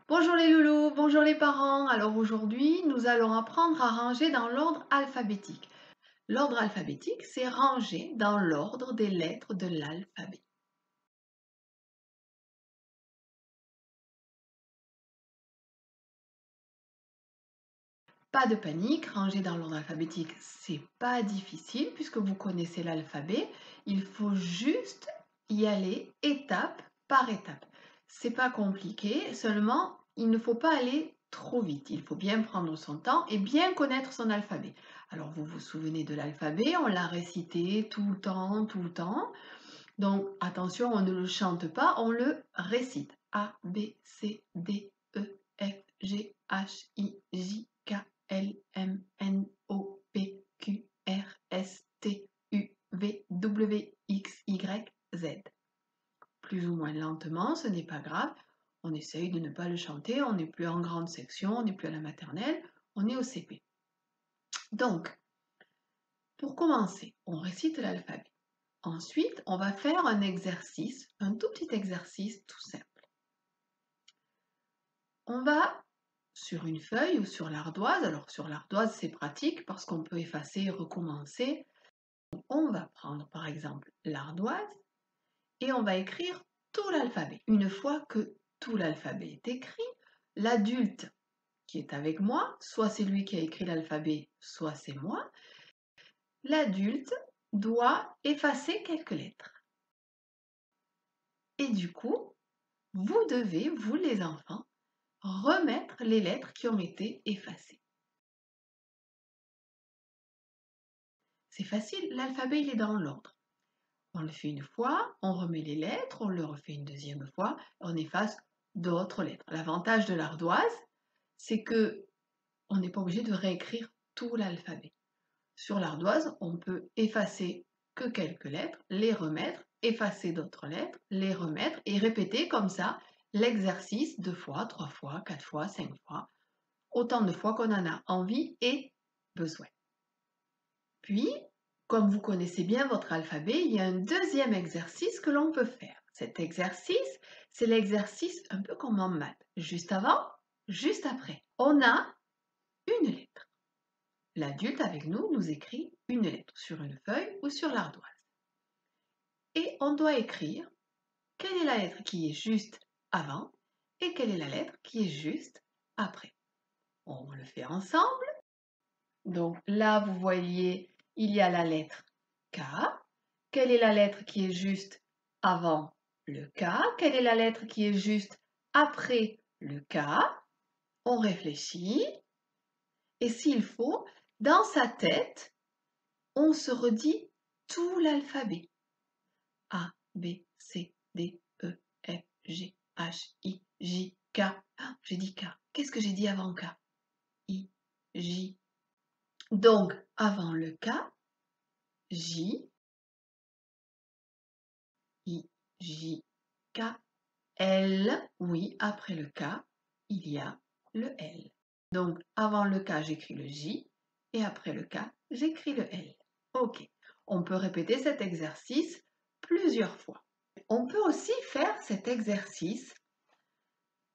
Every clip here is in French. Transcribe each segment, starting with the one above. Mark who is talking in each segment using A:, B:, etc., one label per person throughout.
A: Bonjour les loulous, bonjour les parents. Alors aujourd'hui, nous allons apprendre à ranger dans l'ordre alphabétique. L'ordre alphabétique, c'est ranger dans l'ordre des lettres de l'alphabet. Pas de panique, ranger dans l'ordre alphabétique, c'est pas difficile puisque vous connaissez l'alphabet. Il faut juste y aller étape par étape. C'est pas compliqué, seulement il ne faut pas aller trop vite. Il faut bien prendre son temps et bien connaître son alphabet. Alors vous vous souvenez de l'alphabet, on l'a récité tout le temps, tout le temps. Donc attention, on ne le chante pas, on le récite. A, B, C, D, E, F, G, H, I, J, K, L, M, N, O, P, Q, R, S, T, U, V, W, X, Y, Z. Plus ou moins lentement, ce n'est pas grave. On essaye de ne pas le chanter, on n'est plus en grande section, on n'est plus à la maternelle, on est au CP. Donc, pour commencer, on récite l'alphabet. Ensuite, on va faire un exercice, un tout petit exercice tout simple. On va sur une feuille ou sur l'ardoise, alors sur l'ardoise c'est pratique parce qu'on peut effacer et recommencer. On va prendre par exemple l'ardoise et on va écrire tout l'alphabet. Une fois que tout l'alphabet est écrit, l'adulte qui est avec moi, soit c'est lui qui a écrit l'alphabet, soit c'est moi, l'adulte doit effacer quelques lettres. Et du coup, vous devez, vous les enfants, remettre les lettres qui ont été effacées. C'est facile, l'alphabet il est dans l'ordre. On le fait une fois, on remet les lettres, on le refait une deuxième fois, on efface d'autres lettres. L'avantage de l'ardoise, c'est que on n'est pas obligé de réécrire tout l'alphabet. Sur l'ardoise, on peut effacer que quelques lettres, les remettre, effacer d'autres lettres, les remettre et répéter comme ça l'exercice 2 fois, 3 fois, 4 fois, 5 fois, autant de fois qu'on en a envie et besoin. Puis, comme vous connaissez bien votre alphabet, il y a un deuxième exercice que l'on peut faire. Cet exercice, c'est l'exercice un peu comme en maths. Juste avant, juste après. On a une lettre. L'adulte avec nous nous écrit une lettre sur une feuille ou sur l'ardoise. Et on doit écrire quelle est la lettre qui est juste avant et quelle est la lettre qui est juste après. On le fait ensemble. Donc là, vous voyez, il y a la lettre K. Quelle est la lettre qui est juste avant le K? Quelle est la lettre qui est juste après le K? On réfléchit. Et s'il faut, dans sa tête, on se redit tout l'alphabet. A, B, C, D, E, F, G, H, I, J, K. Ah, j'ai dit K. Qu'est-ce que j'ai dit avant K? I, J. Donc, avant le K, J, I, J, K, L. Oui, après le K, il y a le L. Donc, avant le K, j'écris le J et après le K, j'écris le L. OK. On peut répéter cet exercice plusieurs fois. On peut aussi faire cet exercice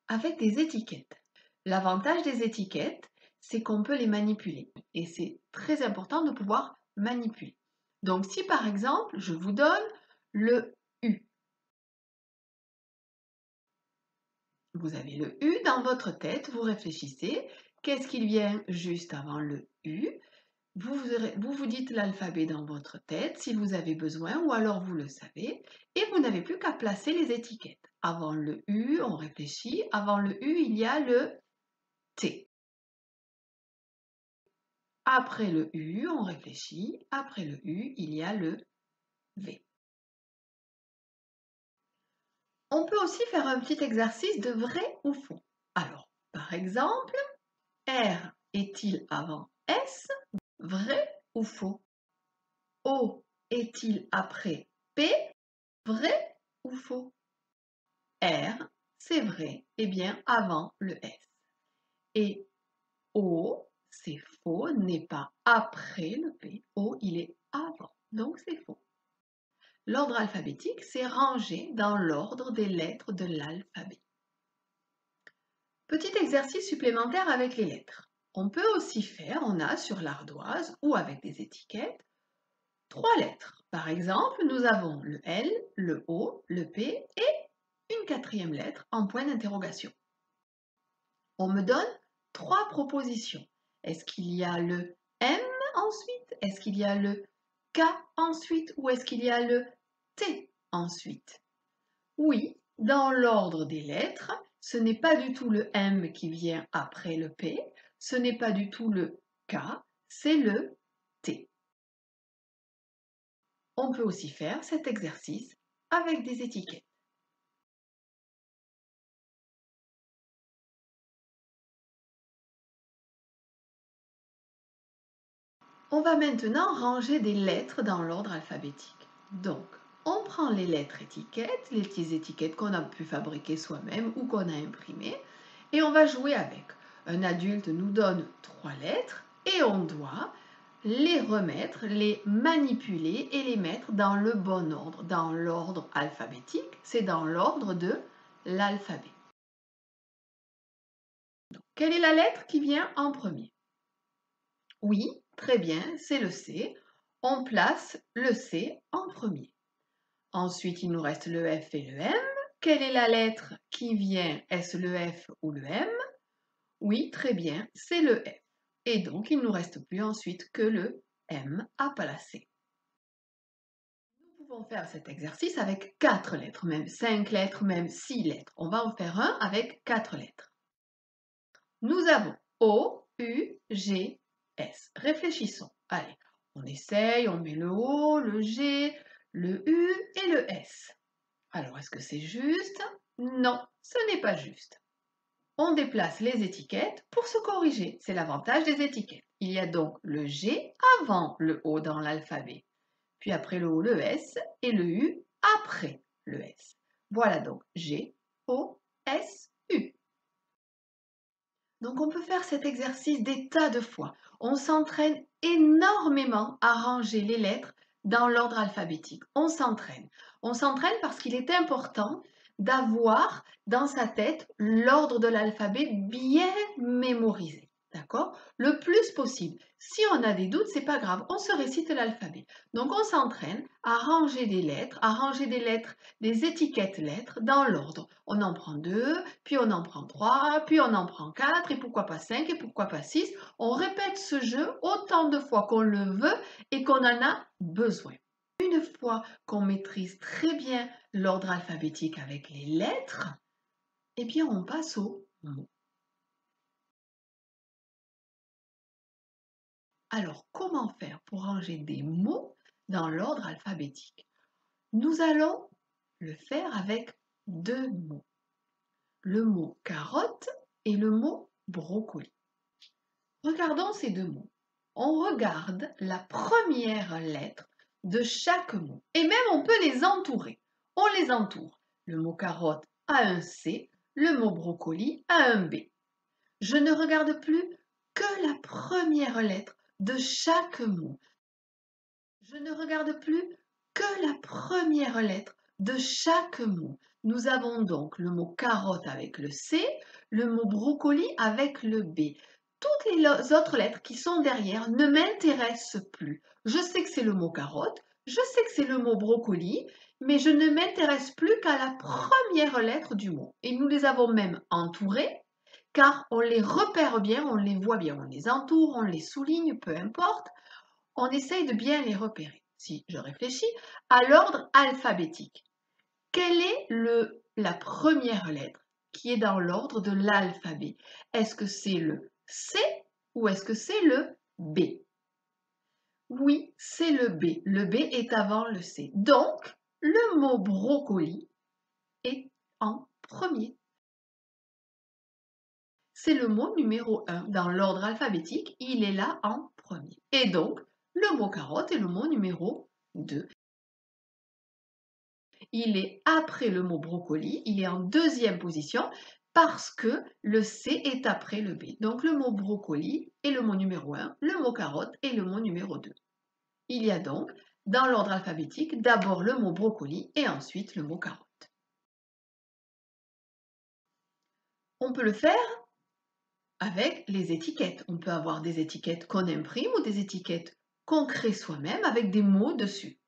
A: avec des étiquettes. L'avantage des étiquettes, c'est qu'on peut les manipuler et c'est très important de pouvoir manipuler. Donc, si par exemple, je vous donne le U, vous avez le U dans votre tête, vous réfléchissez, qu'est-ce qu'il vient juste avant le U? Vous dites l'alphabet dans votre tête si vous avez besoin ou alors vous le savez et vous n'avez plus qu'à placer les étiquettes. Avant le U, on réfléchit, avant le U, il y a le T. Après le U, on réfléchit, après le U, il y a le V. On peut aussi faire un petit exercice de vrai ou faux. Alors, par exemple, R est-il avant S? Vrai ou faux? O est-il après P? Vrai ou faux? R, c'est vrai, et bien avant le S. Et O, c'est faux, n'est pas après le P. O, il est avant, donc c'est faux. L'ordre alphabétique, c'est rangé dans l'ordre des lettres de l'alphabet. Petit exercice supplémentaire avec les lettres. On peut aussi faire, on a sur l'ardoise ou avec des étiquettes, 3 lettres. Par exemple, nous avons le L, le O, le P et une 4e lettre en point d'interrogation. On me donne 3 propositions. Est-ce qu'il y a le M ensuite? Est-ce qu'il y a le K ensuite? Ou est-ce qu'il y a le T ensuite? Oui, dans l'ordre des lettres, ce n'est pas du tout le M qui vient après le P, ce n'est pas du tout le K, c'est le T. On peut aussi faire cet exercice avec des étiquettes. On va maintenant ranger des lettres dans l'ordre alphabétique. Donc, on prend les lettres étiquettes, les petites étiquettes qu'on a pu fabriquer soi-même ou qu'on a imprimées, et on va jouer avec. Un adulte nous donne 3 lettres et on doit les remettre, les manipuler et les mettre dans le bon ordre. Dans l'ordre alphabétique, c'est dans l'ordre de l'alphabet. Quelle est la lettre qui vient en premier? Oui, très bien, c'est le C. On place le C en premier. Ensuite, il nous reste le F et le M. Quelle est la lettre qui vient? Est-ce le F ou le M? Oui, très bien, c'est le F. Et donc, il ne nous reste plus ensuite que le M à placer. Nous pouvons faire cet exercice avec 4 lettres, même 5 lettres, même 6 lettres. On va en faire un avec 4 lettres. Nous avons O, U, G, S. Réfléchissons. Allez, on essaye, on met le O, le G, le U et le S. Alors, est-ce que c'est juste? Non, ce n'est pas juste. On déplace les étiquettes pour se corriger. C'est l'avantage des étiquettes. Il y a donc le G avant le O dans l'alphabet, puis après le O, le S, et le U après le S. Voilà donc G, O, S, U. Donc on peut faire cet exercice des tas de fois. On s'entraîne énormément à ranger les lettres dans l'ordre alphabétique. On s'entraîne. On s'entraîne parce qu'il est important d'avoir dans sa tête l'ordre de l'alphabet bien mémorisé. D'accord? Le plus possible. Si on a des doutes, c'est pas grave, on se récite l'alphabet. Donc on s'entraîne à ranger des lettres, des étiquettes lettres dans l'ordre. On en prend 2, puis on en prend 3, puis on en prend 4, et pourquoi pas 5, et pourquoi pas 6. On répète ce jeu autant de fois qu'on le veut et qu'on en a besoin. Une fois qu'on maîtrise très bien l'ordre alphabétique avec les lettres, eh bien on passe aux mots. Alors, comment faire pour ranger des mots dans l'ordre alphabétique? Nous allons le faire avec 2 mots. Le mot carotte et le mot brocoli. Regardons ces 2 mots. On regarde la première lettre de chaque mot. Et même on peut les entourer. On les entoure. Le mot carotte a un C, le mot brocoli a un B. Je ne regarde plus que la première lettre de chaque mot. Je ne regarde plus que la première lettre de chaque mot. Nous avons donc le mot carotte avec le C, le mot brocoli avec le B. Toutes les autres lettres qui sont derrière ne m'intéressent plus. Je sais que c'est le mot carotte, je sais que c'est le mot brocoli, mais je ne m'intéresse plus qu'à la première lettre du mot. Et nous les avons même entourées, car on les repère bien, on les voit bien, on les entoure, on les souligne, peu importe. On essaye de bien les repérer. Si je réfléchis à l'ordre alphabétique, quelle est la première lettre qui est dans l'ordre de l'alphabet? Est-ce que c'est le C ou est-ce que c'est le B? Oui, c'est le B. Le B est avant le C. Donc, le mot brocoli est en premier. C'est le mot numéro 1 dans l'ordre alphabétique. Il est là en premier. Et donc, le mot carotte est le mot numéro 2. Il est après le mot brocoli, il est en 2e position parce que le C est après le B. Donc le mot brocoli est le mot numéro 1, le mot carotte est le mot numéro 2. Il y a donc, dans l'ordre alphabétique, d'abord le mot brocoli et ensuite le mot carotte. On peut le faire avec les étiquettes. On peut avoir des étiquettes qu'on imprime ou des étiquettes qu'on crée soi-même avec des mots dessus.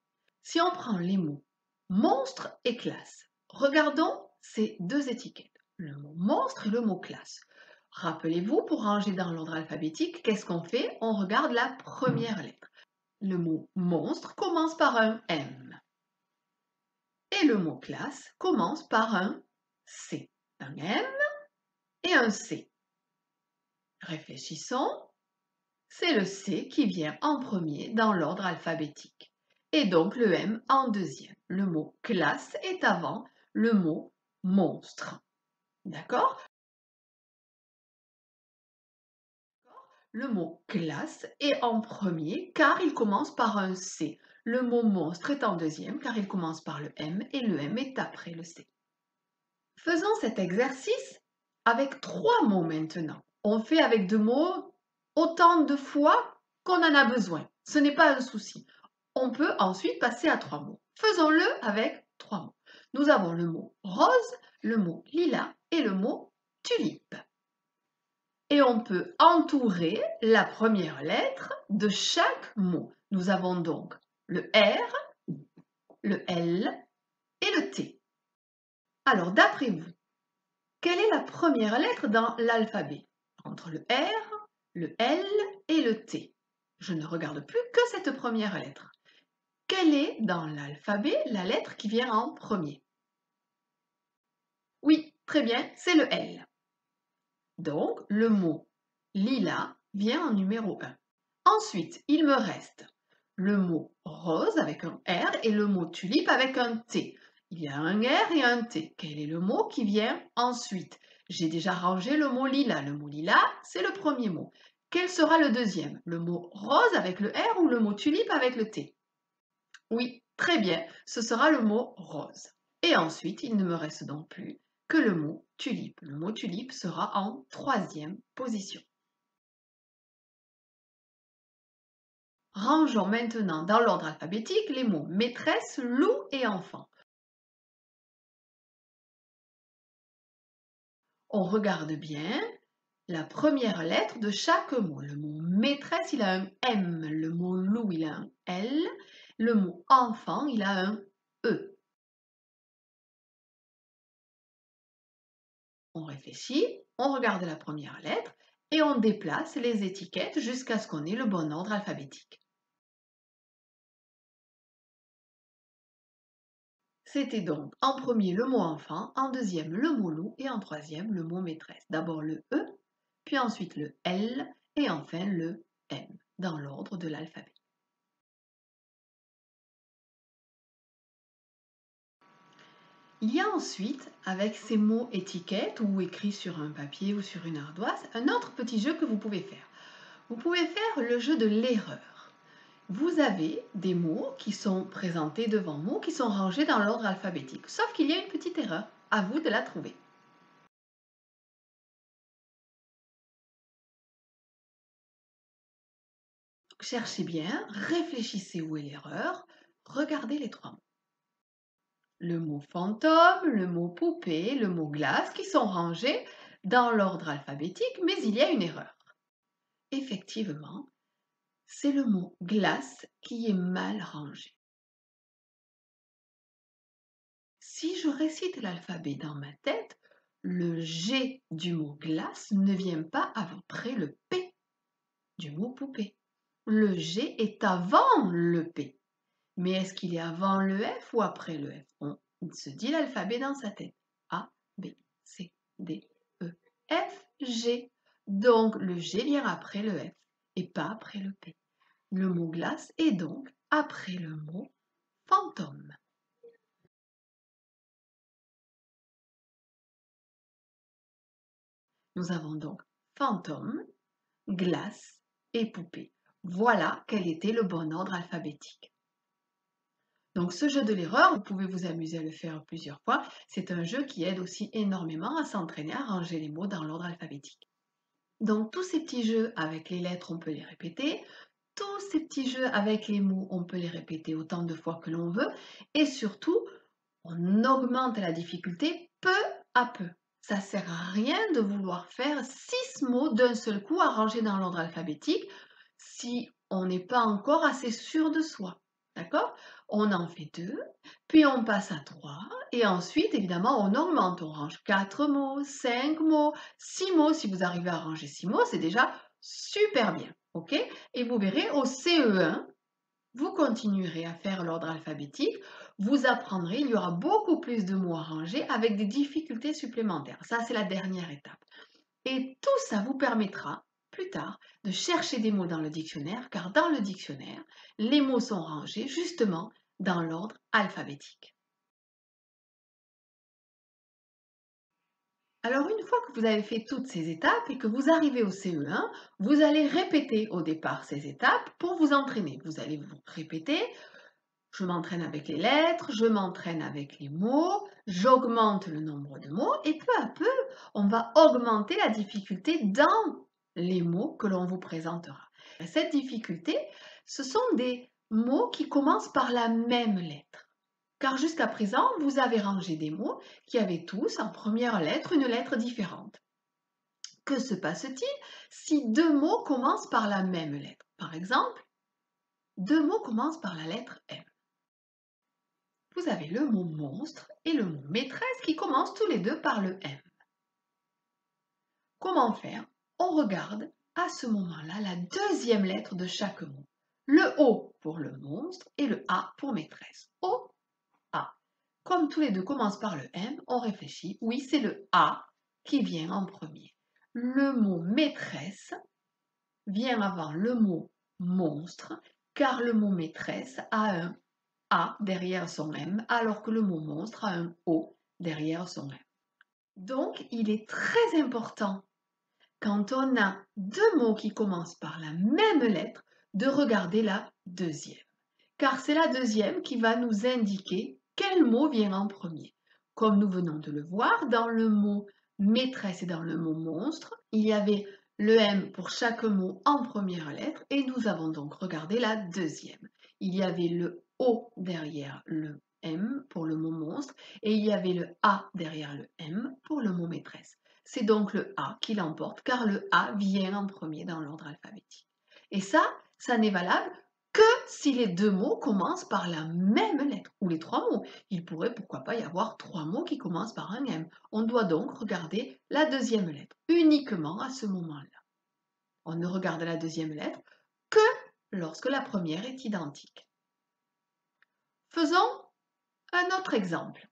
A: Si on prend les mots monstre et classe, regardons ces deux étiquettes, le mot monstre et le mot classe. Rappelez-vous, pour ranger dans l'ordre alphabétique, qu'est-ce qu'on fait? On regarde la première lettre. Le mot monstre commence par un M et le mot classe commence par un C. Un M et un C. Réfléchissons. C'est le C qui vient en premier dans l'ordre alphabétique et donc le M en deuxième. Le mot classe est avant le mot monstre. D'accord? Le mot classe est en premier car il commence par un C. Le mot monstre est en deuxième car il commence par le M et le M est après le C. Faisons cet exercice avec 3 mots maintenant. On fait avec 2 mots autant de fois qu'on en a besoin. Ce n'est pas un souci. On peut ensuite passer à 3 mots. Faisons-le avec 3 mots. Nous avons le mot rose, le mot lilas et le mot tulipe. Et on peut entourer la première lettre de chaque mot. Nous avons donc le R, le L et le T. Alors, d'après vous, quelle est la première lettre dans l'alphabet? Entre le R, le L et le T. Je ne regarde plus que cette première lettre. Quelle est dans l'alphabet la lettre qui vient en premier? Oui, très bien, c'est le L. Donc, le mot lilas vient en numéro 1. Ensuite, il me reste le mot rose avec un R et le mot tulipe avec un T. Il y a un R et un T. Quel est le mot qui vient ensuite? J'ai déjà rangé le mot lilas. Le mot lilas, c'est le premier mot. Quel sera le deuxième? Le mot rose avec le R ou le mot tulipe avec le T? Oui, très bien, ce sera le mot rose. Et ensuite, il ne me reste donc plus que le mot tulipe. Le mot tulipe sera en troisième position. Rangeons maintenant dans l'ordre alphabétique les mots maîtresse, loup et enfant. On regarde bien la première lettre de chaque mot. Le mot maîtresse, il a un M. Le mot loup, il a un L. Le mot enfant, il a un E. On réfléchit, on regarde la première lettre et on déplace les étiquettes jusqu'à ce qu'on ait le bon ordre alphabétique. C'était donc en premier le mot enfant, en deuxième le mot loup et en troisième le mot maîtresse. D'abord le E, puis ensuite le L et enfin le M dans l'ordre de l'alphabet. Il y a ensuite, avec ces mots étiquettes ou écrits sur un papier ou sur une ardoise, un autre petit jeu que vous pouvez faire. Vous pouvez faire le jeu de l'erreur. Vous avez des mots qui sont présentés devant vous, qui sont rangés dans l'ordre alphabétique, sauf qu'il y a une petite erreur. À vous de la trouver. Cherchez bien, réfléchissez où est l'erreur, regardez les 3 mots. Le mot fantôme, le mot poupée, le mot glace qui sont rangés dans l'ordre alphabétique, mais il y a une erreur. Effectivement, c'est le mot glace qui est mal rangé. Si je récite l'alphabet dans ma tête, le G du mot glace ne vient pas après le P du mot poupée. Le G est avant le P. Mais est-ce qu'il est avant le F ou après le F? On se dit l'alphabet dans sa tête. A, B, C, D, E, F, G. Donc le G vient après le F et pas après le P. Le mot glace est donc après le mot fantôme. Nous avons donc fantôme, glace et poupée. Voilà quel était le bon ordre alphabétique. Donc ce jeu de l'erreur, vous pouvez vous amuser à le faire plusieurs fois. C'est un jeu qui aide aussi énormément à s'entraîner à ranger les mots dans l'ordre alphabétique. Donc tous ces petits jeux avec les lettres, on peut les répéter. Tous ces petits jeux avec les mots, on peut les répéter autant de fois que l'on veut. Et surtout, on augmente la difficulté peu à peu. Ça sert à rien de vouloir faire 6 mots d'un seul coup arrangés dans l'ordre alphabétique si on n'est pas encore assez sûr de soi. D'accord? On en fait 2, puis on passe à 3, et ensuite, évidemment, on augmente. On range 4 mots, 5 mots, 6 mots. Si vous arrivez à ranger 6 mots, c'est déjà super bien. OK? Et vous verrez, au CE1, vous continuerez à faire l'ordre alphabétique, vous apprendrez, il y aura beaucoup plus de mots à ranger avec des difficultés supplémentaires. Ça, c'est la dernière étape. Et tout ça vous permettra, plus tard, de chercher des mots dans le dictionnaire, car dans le dictionnaire, les mots sont rangés justement dans l'ordre alphabétique. Alors, une fois que vous avez fait toutes ces étapes et que vous arrivez au CE1, vous allez répéter au départ ces étapes pour vous entraîner. Vous allez vous répéter. Je m'entraîne avec les lettres, je m'entraîne avec les mots, j'augmente le nombre de mots et peu à peu, on va augmenter la difficulté dans les mots que l'on vous présentera. Cette difficulté, ce sont des mots qui commencent par la même lettre. Car jusqu'à présent, vous avez rangé des mots qui avaient tous en première lettre une lettre différente. Que se passe-t-il si deux mots commencent par la même lettre? Par exemple, deux mots commencent par la lettre M. Vous avez le mot monstre et le mot maîtresse qui commencent tous les deux par le M. Comment faire? On regarde à ce moment-là la deuxième lettre de chaque mot. Le O pour le monstre et le A pour maîtresse. O, A. Comme tous les deux commencent par le M, on réfléchit. Oui, c'est le A qui vient en premier. Le mot maîtresse vient avant le mot monstre, car le mot maîtresse a un A derrière son M, alors que le mot monstre a un O derrière son M. Donc, il est très important, quand on a deux mots qui commencent par la même lettre, de regarder la deuxième. Car c'est la deuxième qui va nous indiquer quel mot vient en premier. Comme nous venons de le voir, dans le mot maîtresse et dans le mot monstre, il y avait le M pour chaque mot en première lettre et nous avons donc regardé la deuxième. Il y avait le O derrière le M pour le mot monstre et il y avait le A derrière le M pour le mot maîtresse. C'est donc le A qui l'emporte car le A vient en premier dans l'ordre alphabétique. Et ça n'est valable que si les deux mots commencent par la même lettre, ou les trois mots. Il pourrait, pourquoi pas, y avoir trois mots qui commencent par un M. On doit donc regarder la deuxième lettre, uniquement à ce moment-là. On ne regarde la deuxième lettre que lorsque la première est identique. Faisons un autre exemple.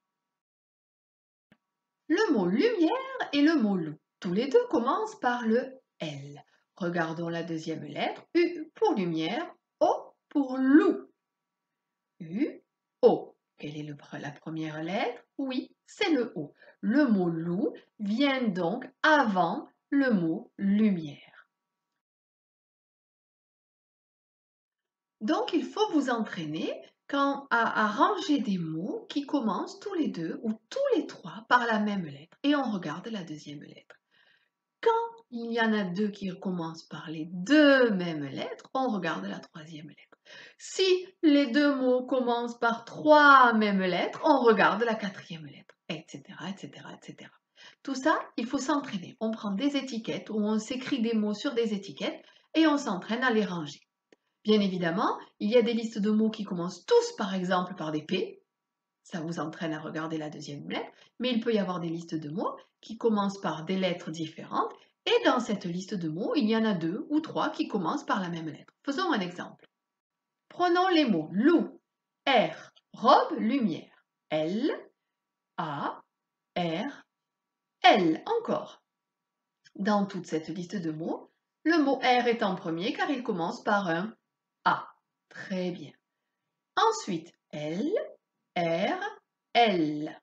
A: Le mot lumière et le mot loup. Tous les deux commencent par le L. Regardons la deuxième lettre. U pour lumière, O pour loup. U, O. Quelle est la première lettre? Oui, c'est le O. Le mot loup vient donc avant le mot lumière. Donc, il faut vous entraîner à ranger des mots qui commencent tous les deux ou tous les trois par la même lettre. Et on regarde la deuxième lettre. Quand il y en a deux qui commencent par les deux mêmes lettres, on regarde la troisième lettre. Si les deux mots commencent par trois mêmes lettres, on regarde la quatrième lettre, etc., etc., etc. Tout ça, il faut s'entraîner. On prend des étiquettes ou on s'écrit des mots sur des étiquettes et on s'entraîne à les ranger. Bien évidemment, il y a des listes de mots qui commencent tous, par exemple, par des P. Ça vous entraîne à regarder la deuxième lettre, mais il peut y avoir des listes de mots qui commencent par des lettres différentes, et dans cette liste de mots, il y en a deux ou trois qui commencent par la même lettre. Faisons un exemple. Prenons les mots loup, R, robe, lumière. L, A, R, L. Encore. Dans toute cette liste de mots, le mot R est en premier car il commence par un A. Très bien. Ensuite, L, R, L.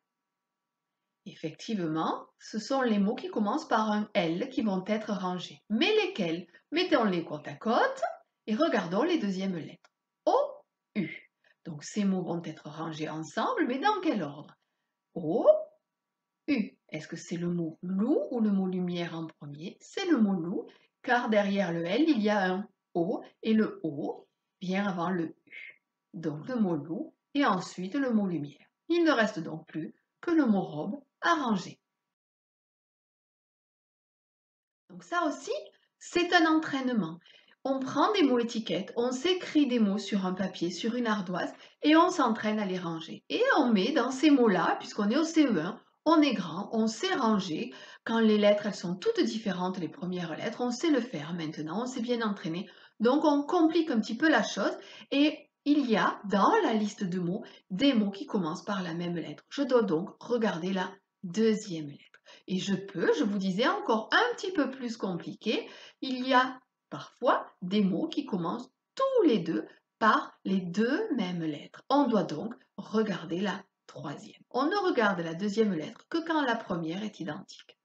A: Effectivement, ce sont les mots qui commencent par un L qui vont être rangés. Mais lesquels? Mettons-les côte à côte et regardons les deuxièmes lettres. O, U. Donc ces mots vont être rangés ensemble, mais dans quel ordre? O, U. Est-ce que c'est le mot loup ou le mot lumière en premier? C'est le mot loup, car derrière le L, il y a un O, et le O vient avant le U. Donc le mot loup et ensuite le mot lumière. Il ne reste donc plus que le mot robe à ranger. Donc ça aussi, c'est un entraînement. On prend des mots étiquettes, on s'écrit des mots sur un papier, sur une ardoise, et on s'entraîne à les ranger. Et on met dans ces mots-là, puisqu'on est au CE1, on est grand, on sait ranger. Quand les lettres, elles sont toutes différentes, les premières lettres, on sait le faire maintenant, on s'est bien entraîné. Donc on complique un petit peu la chose et il y a dans la liste de mots des mots qui commencent par la même lettre. Je dois donc regarder la deuxième lettre. Et je vous disais encore un petit peu plus compliqué, il y a parfois des mots qui commencent tous les deux par les deux mêmes lettres. On doit donc regarder la troisième. On ne regarde la deuxième lettre que quand la première est identique.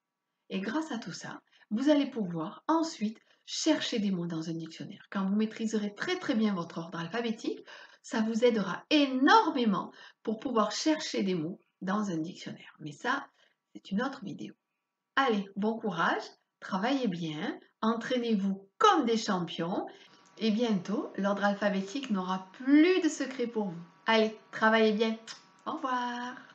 A: Et grâce à tout ça, vous allez pouvoir ensuite chercher des mots dans un dictionnaire. Quand vous maîtriserez très très bien votre ordre alphabétique, ça vous aidera énormément pour pouvoir chercher des mots dans un dictionnaire. Mais ça, c'est une autre vidéo. Allez, bon courage, travaillez bien, entraînez-vous comme des champions et bientôt, l'ordre alphabétique n'aura plus de secret pour vous. Allez, travaillez bien. Au revoir.